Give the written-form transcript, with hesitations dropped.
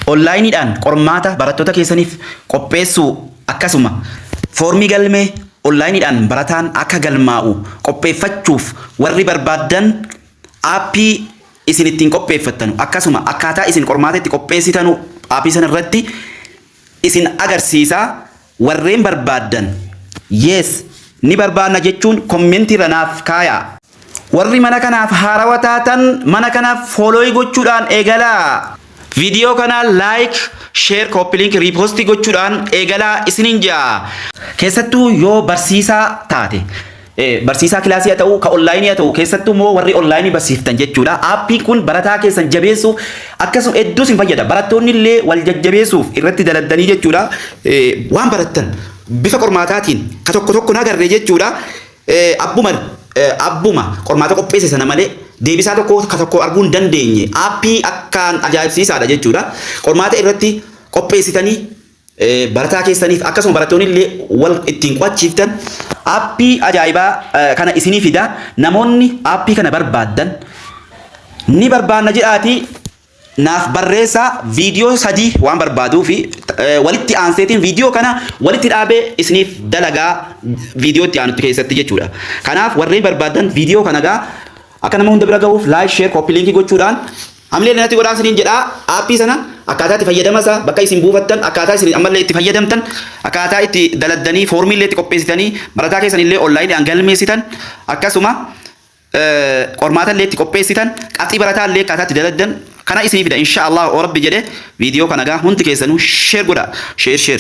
onlaayiniidhaan qormaata barattoota keessaniif qopheessuu akkasuma foormii galmee onlaayiniidhaan barataan akka galmaa'u qopheeffachuuf warri barbaadan aappii isin ittiin qopheeffattanu akkasuma akkaataa isin qormaata itti qopheessitanu aappii sana irratti isin agarsiisa. Warreen barbaadan yes ni barbaadna jechuun kommentii ranaaf kaaya. Warri mana kanaaf haarawaa taatan mana kanaaf foolooyi gochuudhaan eegalaa. Viidiyoo kana like, share, copy link, repost gochuudhaan eegalaa isinin jaa. Keessattuu yoo barsiisaa taate barsiisaa kilaasii haa ta'u ka onlaayinii haa ta'u keessattuu immoo warri onlaayinii barsiiftan jechuudha. Aappiin kun barataa keessan jabeessuuf akkasuma hedduus hin fayyada. Barattoonni illee wal jajjabeessuuf irratti daladdanii jechuudha. Waan barattan bifa qormaataatiin ka tokko tokko nagarree jechuudha. Abbuma qormaata qopheesse sana malee deebisaa tokko ka tokko arguu hin dandeenye. Aappii akkaan ajaa'ibsiisaadha jechuudha. Qormaata irratti qopheessitanii barataa keessaniif akkasuma barattoonni illee wal ittiin qo'achiiftan aappii ajaa'ibaa kana isinii fida. Namoonni aappii kana barbaadan ni barbaadna jedhaati naaf barreessaa. Viidiyoo 3 waan barbaaduu fi walitti aanseetiin viidiyoo kana walitti dhaabee isiniif dalagaa viidiyoo itti aanutti keessatti jechuudha. Kanaaf warreen barbaadan viidiyoo kana gaa akka nama hunda bira gahuuf like, share, copy link gochuudhaan hamilee natti godhaa isiniin jedhaa. Aappii sana akkaataa itti fayyadamasaa bakka isin buufattan akkaataa isin ammallee itti fayyadamtan akkaataa itti daladdanii foormii illee itti qopheessitanii barataa keessan illee onlaayiniidhaan galmeessitan akkasuma qormaata illee itti qopheessitan qabxii barataa illee akkaataa itti daladdan kana isinii fida insha Allah rabbi jedhe. Viidiyoo kana gaa hundi keessanuu share godhaa. Share.